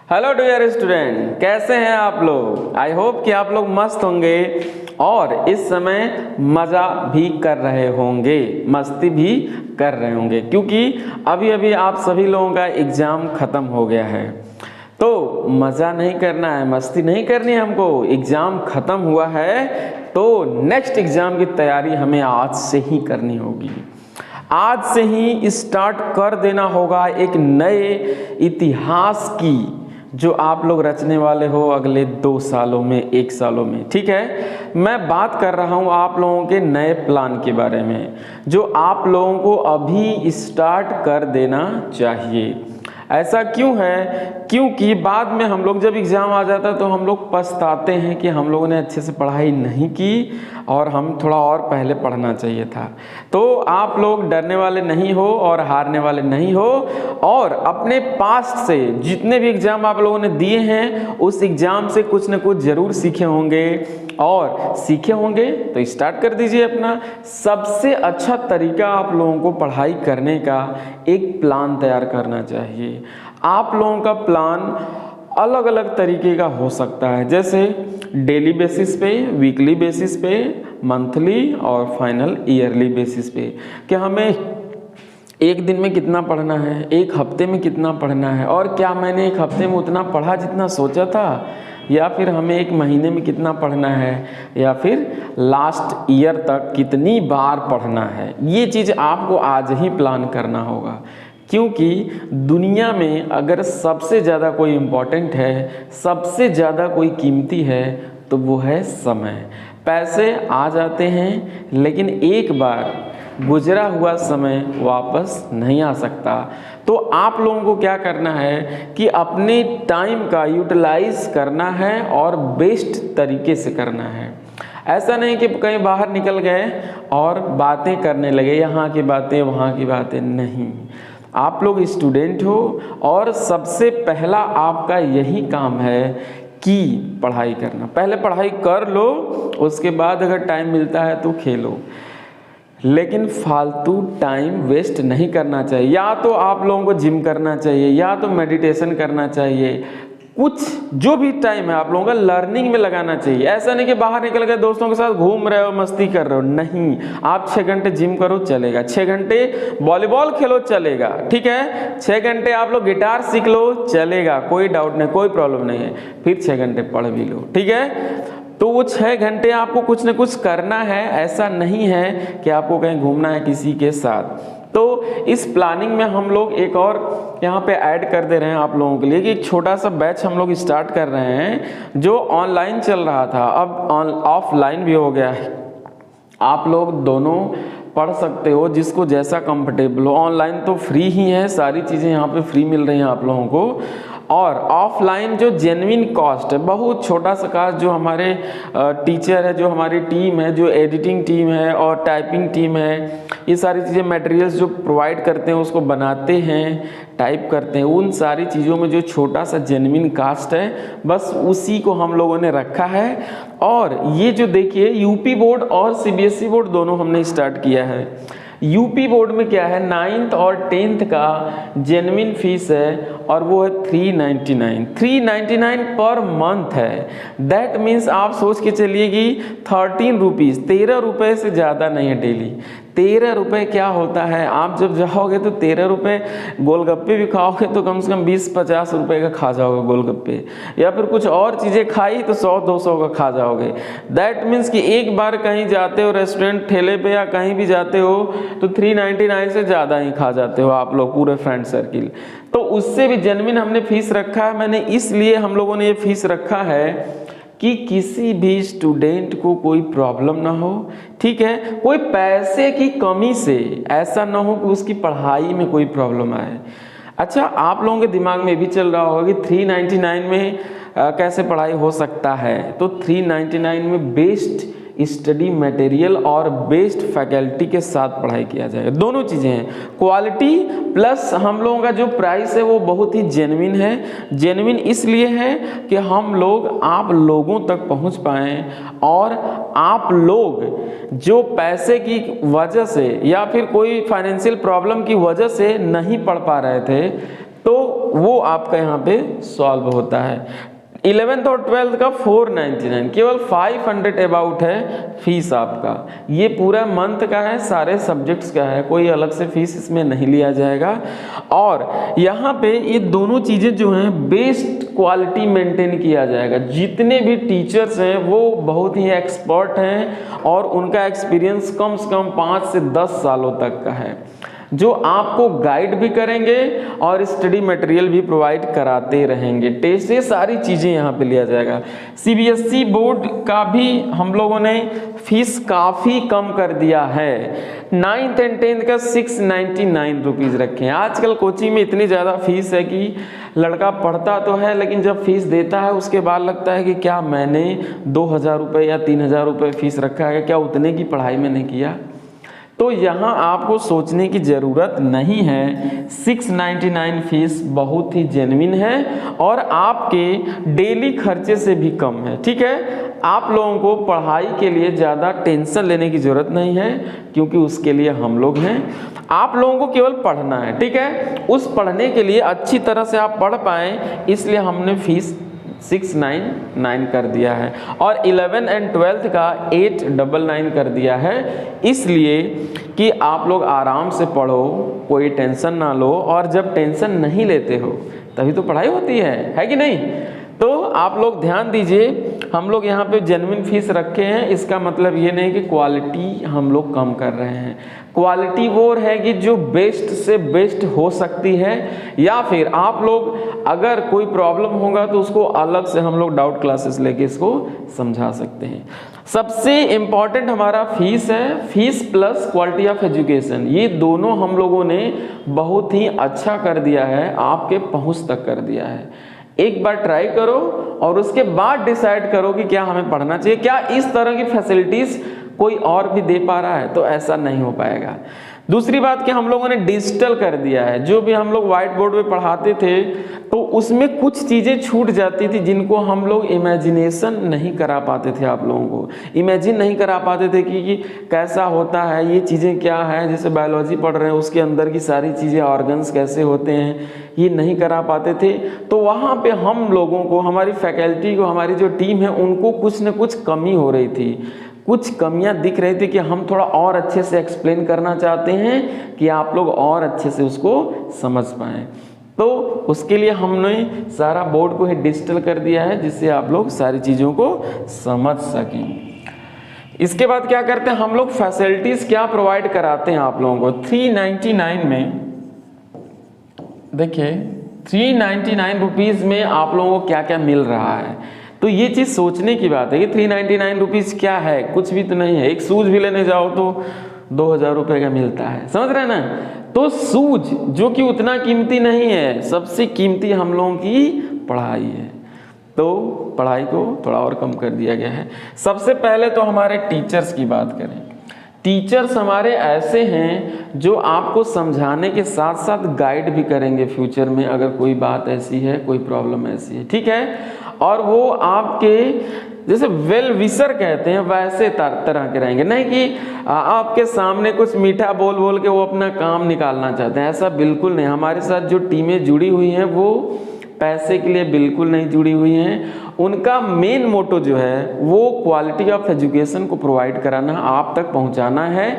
Hello dear student, कैसे हैं आप लोग। आई होप कि आप लोग मस्त होंगे और इस समय मज़ा भी कर रहे होंगे, मस्ती भी कर रहे होंगे, क्योंकि अभी अभी आप सभी लोगों का एग्ज़ाम ख़त्म हो गया है। तो मज़ा नहीं करना है, मस्ती नहीं करनी है हमको। एग्ज़ाम ख़त्म हुआ है तो नेक्स्ट एग्ज़ाम की तैयारी हमें आज से ही करनी होगी। आज से ही स्टार्ट कर देना होगा एक नए इतिहास की, जो आप लोग रचने वाले हो अगले 2 सालों में, 1 सालों में। ठीक है, मैं बात कर रहा हूँ आप लोगों के नए प्लान के बारे में, जो आप लोगों को अभी स्टार्ट कर देना चाहिए। ऐसा क्यों है? क्योंकि बाद में हम लोग जब एग्ज़ाम आ जाता है तो हम लोग पछताते हैं कि हम लोगों ने अच्छे से पढ़ाई नहीं की और हम थोड़ा और पहले पढ़ना चाहिए था। तो आप लोग डरने वाले नहीं हो और हारने वाले नहीं हो, और अपने पास्ट से जितने भी एग्ज़ाम आप लोगों ने दिए हैं उस एग्ज़ाम से कुछ न कुछ ज़रूर सीखे होंगे, और सीखे होंगे तो स्टार्ट कर दीजिए अपना। सबसे अच्छा तरीका आप लोगों को पढ़ाई करने का एक प्लान तैयार करना चाहिए। आप लोगों का प्लान अलग अलग तरीके का हो सकता है, जैसे डेली बेसिस पे, वीकली बेसिस पे, मंथली और फाइनल ईयरली बेसिस पे, कि हमें एक दिन में कितना पढ़ना है, एक हफ्ते में कितना पढ़ना है, और क्या मैंने एक हफ्ते में उतना पढ़ा जितना सोचा था, या फिर हमें एक महीने में कितना पढ़ना है, या फिर लास्ट ईयर तक कितनी बार पढ़ना है। ये चीज़ आपको आज ही प्लान करना होगा, क्योंकि दुनिया में अगर सबसे ज़्यादा कोई इम्पोर्टेंट है, सबसे ज़्यादा कोई कीमती है, तो वो है समय। पैसे आ जाते हैं लेकिन एक बार गुजरा हुआ समय वापस नहीं आ सकता। तो आप लोगों को क्या करना है कि अपने टाइम का यूटिलाइज करना है और बेस्ट तरीके से करना है। ऐसा नहीं कि कहीं बाहर निकल गए और बातें करने लगे, यहाँ की बातें वहाँ की बातें, नहीं। आप लोग स्टूडेंट हो और सबसे पहला आपका यही काम है कि पढ़ाई करना। पहले पढ़ाई कर लो, उसके बाद अगर टाइम मिलता है तो खेलो, लेकिन फालतू टाइम वेस्ट नहीं करना चाहिए। या तो आप लोगों को जिम करना चाहिए, या तो मेडिटेशन करना चाहिए। कुछ जो भी टाइम है आप लोगों का लर्निंग में लगाना चाहिए। ऐसा नहीं कि बाहर निकल गए दोस्तों के साथ घूम रहे हो, मस्ती कर रहे हो, नहीं। आप 6 घंटे जिम करो चलेगा, 6 घंटे वॉलीबॉल खेलो चलेगा, ठीक है, 6 घंटे आप लोग गिटार सीख लो चलेगा, कोई डाउट नहीं, कोई प्रॉब्लम नहीं है। फिर 6 घंटे पढ़ भी लो, ठीक है। तो वो 6 घंटे आपको कुछ न कुछ करना है, ऐसा नहीं है कि आपको कहीं घूमना है किसी के साथ। तो इस प्लानिंग में हम लोग एक और यहाँ पे ऐड कर दे रहे हैं आप लोगों के लिए कि एक छोटा सा बैच हम लोग स्टार्ट कर रहे हैं, जो ऑनलाइन चल रहा था अब ऑफलाइन भी हो गया है। आप लोग दोनों पढ़ सकते हो, जिसको जैसा कंफर्टेबल हो। ऑनलाइन तो फ्री ही है, सारी चीज़ें यहाँ पे फ्री मिल रही हैं आप लोगों को, और ऑफलाइन जो जेन्युइन कॉस्ट है, बहुत छोटा सा कॉस्ट, जो हमारे टीचर है, जो हमारी टीम है, जो एडिटिंग टीम है और टाइपिंग टीम है, ये सारी चीज़ें मटेरियल्स जो प्रोवाइड करते हैं, उसको बनाते हैं, टाइप करते हैं, उन सारी चीज़ों में जो छोटा सा जेन्युइन कॉस्ट है, बस उसी को हम लोगों ने रखा है। और ये जो देखिए, यूपी बोर्ड और सीबीएसई बोर्ड दोनों हमने स्टार्ट किया है। यूपी बोर्ड में क्या है, 9th और 10th का जेन्युइन फीस है, और वो है 399 पर मंथ है। दैट मीन्स आप सोच के चलिए कि 13 रुपीज़, 13 रुपये से ज़्यादा नहीं है डेली। 13 रुपये क्या होता है, आप जब जाओगे तो 13 रुपये गोलगप्पे भी खाओगे तो कम से कम 20-50 रुपये का खा जाओगे गोलगप्पे, या फिर कुछ और चीज़ें खाई तो 100-200 का खा जाओगे। दैट मीन्स कि एक बार कहीं जाते हो रेस्टोरेंट ठेले पे या कहीं भी जाते हो तो 399 से ज़्यादा ही खा जाते हो आप लोग, पूरे फ्रेंड सर्किल। तो उससे भी जेन्युइन हमने फीस रखा है। मैंने इसलिए हम लोगों ने ये फीस रखा है कि किसी भी स्टूडेंट को कोई प्रॉब्लम ना हो, ठीक है, कोई पैसे की कमी से ऐसा ना हो कि उसकी पढ़ाई में कोई प्रॉब्लम आए। अच्छा, आप लोगों के दिमाग में भी चल रहा होगा कि 399 में कैसे पढ़ाई हो सकता है। तो 399 में बेस्ट स्टडी मटेरियल और बेस्ट फैकल्टी के साथ पढ़ाई किया जाएगा। दोनों चीज़ें हैं, क्वालिटी प्लस हम लोगों का जो प्राइस है वो बहुत ही जेन्युइन है। जेन्युइन इसलिए है कि हम लोग आप लोगों तक पहुंच पाएँ, और आप लोग जो पैसे की वजह से या फिर कोई फाइनेंशियल प्रॉब्लम की वजह से नहीं पढ़ पा रहे थे, तो वो आपका यहाँ पे सॉल्व होता है। 11th और 12th का 499, केवल 500 अबाउट है फीस आपका। ये पूरा मंथ का है, सारे सब्जेक्ट्स का है, कोई अलग से फीस इसमें नहीं लिया जाएगा। और यहाँ पे ये दोनों चीज़ें जो हैं बेस्ट क्वालिटी मेंटेन किया जाएगा। जितने भी टीचर्स हैं वो बहुत ही एक्सपर्ट हैं और उनका एक्सपीरियंस कम से कम 5 से 10 सालों तक का है, जो आपको गाइड भी करेंगे और स्टडी मटेरियल भी प्रोवाइड कराते रहेंगे। टेस्ट, ये सारी चीज़ें यहाँ पे लिया जाएगा। सीबीएसई बोर्ड का भी हम लोगों ने फीस काफ़ी कम कर दिया है। 9th एंड 10th का 699 रुपीज़ रखे हैं। आजकल कोचिंग में इतनी ज़्यादा फीस है कि लड़का पढ़ता तो है लेकिन जब फीस देता है उसके बाद लगता है कि क्या मैंने 2000 रुपये या 3000 रुपये फीस रखा है, क्या उतने की पढ़ाई मैंने किया। तो यहाँ आपको सोचने की ज़रूरत नहीं है। 699 फीस बहुत ही जेन्युइन है और आपके डेली खर्चे से भी कम है। ठीक है, आप लोगों को पढ़ाई के लिए ज़्यादा टेंशन लेने की ज़रूरत नहीं है क्योंकि उसके लिए हम लोग हैं। आप लोगों को केवल पढ़ना है। ठीक है, उस पढ़ने के लिए अच्छी तरह से आप पढ़ पाएँ इसलिए हमने फीस 699 कर दिया है और 11 एंड 12th का 899 कर दिया है, इसलिए कि आप लोग आराम से पढ़ो, कोई टेंशन ना लो। और जब टेंशन नहीं लेते हो तभी तो पढ़ाई होती है कि नहीं। तो आप लोग ध्यान दीजिए, हम लोग यहाँ पे जेन्युइन फीस रखे हैं, इसका मतलब ये नहीं कि क्वालिटी हम लोग कम कर रहे हैं। क्वालिटी वो है कि जो बेस्ट से बेस्ट हो सकती है, या फिर आप लोग अगर कोई प्रॉब्लम होगा तो उसको अलग से हम लोग डाउट क्लासेस लेके इसको समझा सकते हैं। सबसे इम्पॉर्टेंट हमारा फीस है, fees plus quality of education. ये दोनों हम लोगों ने बहुत ही अच्छा कर दिया है, आपके पहुँच तक कर दिया है। एक बार ट्राई करो और उसके बाद डिसाइड करो कि क्या हमें पढ़ना चाहिए, क्या इस तरह की फैसिलिटीज़ कोई और भी दे पा रहा है। तो ऐसा नहीं हो पाएगा। दूसरी बात कि हम लोगों ने डिजिटल कर दिया है। जो भी हम लोग व्हाइट बोर्ड पे पढ़ाते थे तो उसमें कुछ चीज़ें छूट जाती थी जिनको हम लोग इमेजिनेशन नहीं करा पाते थे। आप लोगों को इमेजिन नहीं करा पाते थे कि कैसा होता है, ये चीज़ें क्या है। जैसे बायोलॉजी पढ़ रहे हैं उसके अंदर की सारी चीज़ें, ऑर्गन्स कैसे होते हैं, ये नहीं करा पाते थे। तो वहाँ पे हम लोगों को, हमारी फैकल्टी को, हमारी जो टीम है उनको कुछ न कुछ कमी हो रही थी, कुछ कमियां दिख रही थी कि हम थोड़ा और अच्छे से एक्सप्लेन करना चाहते हैं कि आप लोग और अच्छे से उसको समझ पाएँ। तो उसके लिए हमने सारा बोर्ड को ही डिजिटल कर दिया है जिससे आप लोग सारी चीज़ों को समझ सकें। इसके बाद क्या करते हैं हम लोग, फैसिलिटीज़ क्या प्रोवाइड कराते हैं आप लोगों को। 399 में देखिए 399 रुपीज़ में आप लोगों को क्या क्या मिल रहा है। तो ये चीज़ सोचने की बात है कि 399 रुपीज़ क्या है, कुछ भी तो नहीं है। एक शूज़ भी लेने जाओ तो 2000 रुपये का मिलता है, समझ रहे हैं ना। तो शूज जो कि उतना कीमती नहीं है, सबसे कीमती हम लोगों की पढ़ाई है। तो पढ़ाई को थोड़ा और कम कर दिया गया है। सबसे पहले तो हमारे टीचर्स की बात करें। टीचर्स हमारे ऐसे हैं जो आपको समझाने के साथ साथ गाइड भी करेंगे फ्यूचर में, अगर कोई बात ऐसी है, कोई प्रॉब्लम ऐसी है। ठीक है, और वो आपके जैसे वेल विशर कहते हैं वैसे तरह के रहेंगे, नहीं कि आपके सामने कुछ मीठा बोल बोल के वो अपना काम निकालना चाहते हैं। ऐसा बिल्कुल नहीं। हमारे साथ जो टीमें जुड़ी हुई हैं वो पैसे के लिए बिल्कुल नहीं जुड़ी हुई हैं। उनका मेन मोटो जो है वो क्वालिटी ऑफ एजुकेशन को प्रोवाइड कराना, आप तक पहुंचाना है,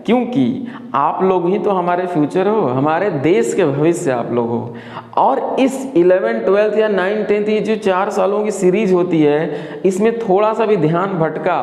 क्योंकि आप लोग ही तो हमारे फ्यूचर हो, हमारे देश के भविष्य आप लोग हो। और इस 11th 12th या 9th 10th ये जो 4 सालों की सीरीज होती है, इसमें थोड़ा सा भी ध्यान भटका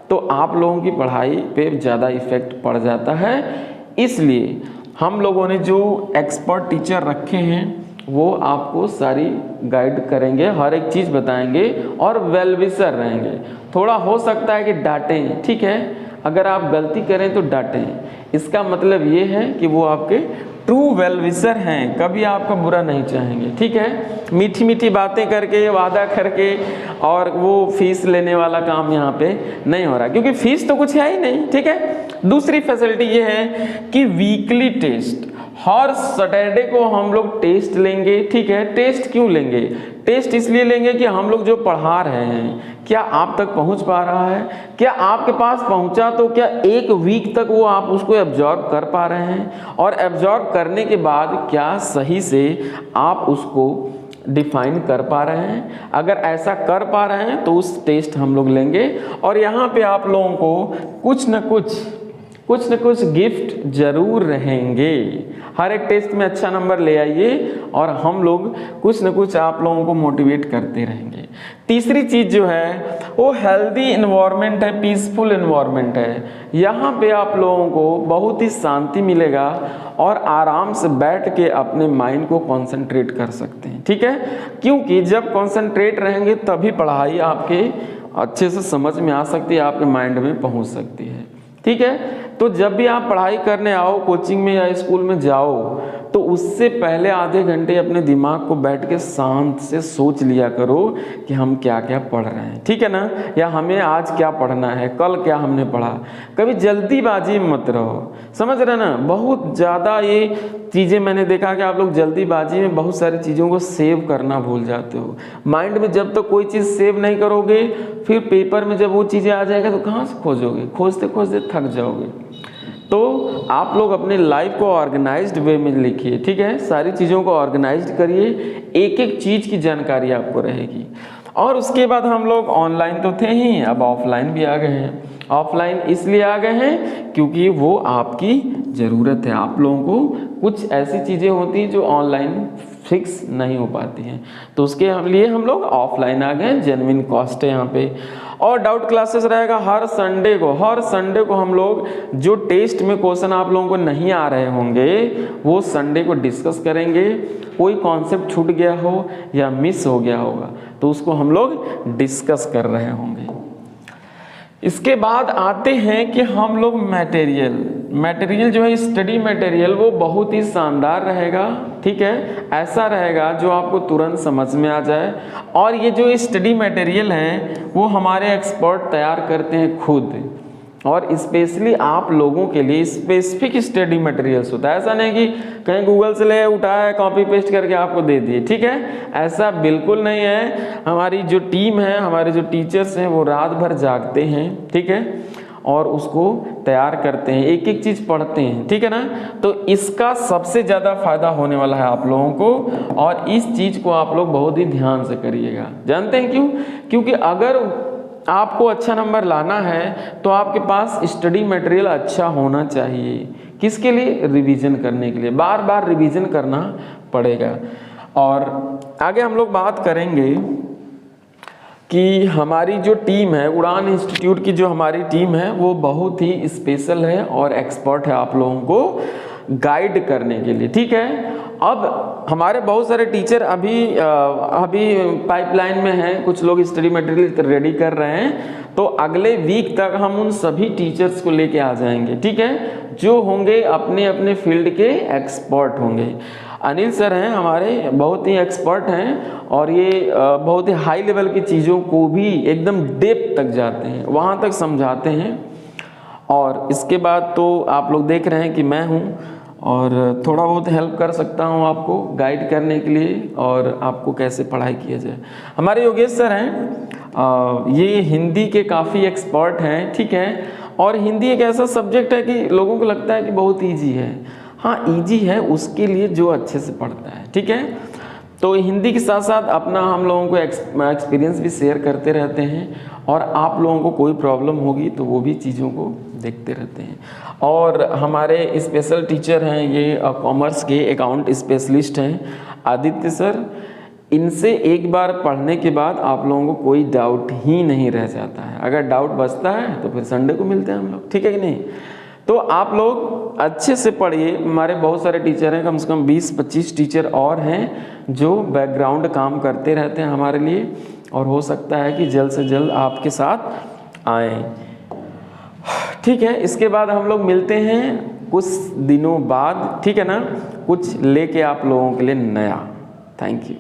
तो आप लोगों की पढ़ाई पे ज़्यादा इफेक्ट पड़ जाता है। इसलिए हम लोगों ने जो एक्सपर्ट टीचर रखे हैं वो आपको सारी गाइड करेंगे, हर एक चीज़ बताएंगे और वेल विशर रहेंगे। थोड़ा हो सकता है कि डांटें, ठीक है, अगर आप गलती करें तो डांटें। इसका मतलब ये है कि वो आपके ट्रू वेल विशर हैं, कभी आपका बुरा नहीं चाहेंगे। ठीक है, मीठी मीठी बातें करके, वादा करके और वो फीस लेने वाला काम यहाँ पे नहीं हो रहा, क्योंकि फीस तो कुछ है ही नहीं। ठीक है, दूसरी फैसिलिटी ये है कि वीकली टेस्ट, हर सैटरडे को हम लोग टेस्ट लेंगे। ठीक है, टेस्ट क्यों लेंगे? टेस्ट इसलिए लेंगे कि हम लोग जो पढ़ा रहे हैं क्या आप तक पहुंच पा रहा है, क्या आपके पास पहुंचा तो क्या एक वीक तक वो आप उसको एब्जॉर्ब कर पा रहे हैं, और एब्जॉर्ब करने के बाद क्या सही से आप उसको डिफाइन कर पा रहे हैं। अगर ऐसा कर पा रहे हैं तो उस टेस्ट हम लोग लेंगे, और यहाँ पे आप लोगों को कुछ न कुछ गिफ्ट जरूर रहेंगे। हर एक टेस्ट में अच्छा नंबर ले आइए और हम लोग कुछ न कुछ आप लोगों को मोटिवेट करते रहेंगे। तीसरी चीज़ जो है वो हेल्दी इन्वायरमेंट है, पीसफुल इन्वायरमेंट है। यहाँ पे आप लोगों को बहुत ही शांति मिलेगा और आराम से बैठ के अपने माइंड को कंसंट्रेट कर सकते हैं। ठीक है, क्योंकि जब कंसंट्रेट रहेंगे तभी पढ़ाई आपके अच्छे से समझ में आ सकती है, आपके माइंड में पहुँच सकती है। ठीक है, तो जब भी आप पढ़ाई करने आओ, कोचिंग में या स्कूल में जाओ, तो उससे पहले आधे घंटे अपने दिमाग को बैठ के शांत से सोच लिया करो कि हम क्या क्या पढ़ रहे हैं। ठीक है ना, या हमें आज क्या पढ़ना है, कल क्या हमने पढ़ा। कभी जल्दीबाजी में मत रहो, समझ रहे ना। बहुत ज़्यादा ये चीज़ें मैंने देखा कि आप लोग जल्दीबाजी में बहुत सारी चीज़ों को सेव करना भूल जाते हो। माइंड में जब तक तो कोई चीज़ सेव नहीं करोगे, फिर पेपर में जब वो चीज़ें आ जाएगा तो कहाँ से खोजोगे, खोजते खोजते थक जाओगे। तो आप लोग अपने लाइफ को ऑर्गेनाइज्ड वे में लिखिए। ठीक है, सारी चीज़ों को ऑर्गेनाइज्ड करिए, एक एक चीज़ की जानकारी आपको रहेगी। और उसके बाद हम लोग ऑनलाइन तो थे ही, अब ऑफलाइन भी आ गए हैं। ऑफलाइन इसलिए आ गए हैं क्योंकि वो आपकी ज़रूरत है। आप लोगों को कुछ ऐसी चीज़ें होती हैं जो ऑनलाइन फिक्स नहीं हो पाती हैं, तो उसके लिए हम लोग ऑफलाइन आ गए। जेन्युइन कॉस्ट है यहाँ पे। और डाउट क्लासेस रहेगा हर संडे को हम लोग जो टेस्ट में क्वेश्चन आप लोगों को नहीं आ रहे होंगे वो संडे को डिस्कस करेंगे। कोई कॉन्सेप्ट छूट गया हो या मिस हो गया होगा तो उसको हम लोग डिस्कस कर रहे होंगे। इसके बाद आते हैं कि हम लोग मटेरियल जो है स्टडी मटेरियल वो बहुत ही शानदार रहेगा। ठीक है, ऐसा रहेगा जो आपको तुरंत समझ में आ जाए। और ये जो स्टडी मटेरियल है वो हमारे एक्सपर्ट तैयार करते हैं खुद, और स्पेशली आप लोगों के लिए स्पेसिफिक स्टडी मटेरियल्स होता है। ऐसा नहीं कि कहीं गूगल से ले उठाया कॉपी पेस्ट करके आपको दे दिए। ठीक है, ऐसा बिल्कुल नहीं है। हमारी जो टीम है, हमारे जो टीचर्स हैं वो रात भर जागते हैं। ठीक है, और उसको तैयार करते हैं, एक एक चीज़ पढ़ते हैं। ठीक है ना, तो इसका सबसे ज़्यादा फायदा होने वाला है आप लोगों को, और इस चीज़ को आप लोग बहुत ही ध्यान से करिएगा। जानते हैं क्यों? क्योंकि अगर आपको अच्छा नंबर लाना है तो आपके पास स्टडी मटेरियल अच्छा होना चाहिए। किसके लिए? रिवीजन करने के लिए। बार बार रिवीजन करना पड़ेगा। और आगे हम लोग बात करेंगे कि हमारी जो टीम है, उड़ान इंस्टीट्यूट की जो हमारी टीम है वो बहुत ही स्पेशल है और एक्सपर्ट है आप लोगों को गाइड करने के लिए। ठीक है, अब हमारे बहुत सारे टीचर अभी पाइपलाइन में हैं, कुछ लोग स्टडी मटेरियल रेडी कर रहे हैं, तो अगले वीक तक हम उन सभी टीचर्स को लेके आ जाएंगे। ठीक है, जो होंगे अपने अपने फील्ड के एक्सपर्ट होंगे। अनिल सर हैं हमारे, बहुत ही एक्सपर्ट हैं, और ये बहुत ही हाई लेवल की चीज़ों को भी एकदम डेप्थ तक जाते हैं, वहाँ तक समझाते हैं। और इसके बाद तो आप लोग देख रहे हैं कि मैं हूँ और थोड़ा बहुत हेल्प कर सकता हूँ आपको गाइड करने के लिए और आपको कैसे पढ़ाई किया जाए। हमारे योगेश सर हैं, ये हिंदी के काफ़ी एक्सपर्ट हैं। ठीक है, और हिंदी एक ऐसा सब्जेक्ट है कि लोगों को लगता है कि बहुत ईजी है। हाँ, ईजी है उसके लिए जो अच्छे से पढ़ता है। ठीक है, तो हिंदी के साथ साथ अपना हम लोगों को एक्सपीरियंस भी शेयर करते रहते हैं, और आप लोगों को कोई प्रॉब्लम होगी तो वो भी चीज़ों को देखते रहते हैं। और हमारे स्पेशल टीचर हैं, ये कॉमर्स के अकाउंट स्पेशलिस्ट हैं, आदित्य सर। इनसे एक बार पढ़ने के बाद आप लोगों को कोई डाउट ही नहीं रह जाता है। अगर डाउट बचता है तो फिर संडे को मिलते हैं हम लोग। ठीक है कि नहीं? तो आप लोग अच्छे से पढ़िए। हमारे बहुत सारे टीचर हैं, कम से कम 20-25 टीचर और हैं जो बैकग्राउंड काम करते रहते हैं हमारे लिए, और हो सकता है कि जल्द से जल्द आपके साथ आएँ। ठीक है, इसके बाद हम लोग मिलते हैं कुछ दिनों बाद। ठीक है ना, कुछ लेके आप लोगों के लिए नया। Thank you.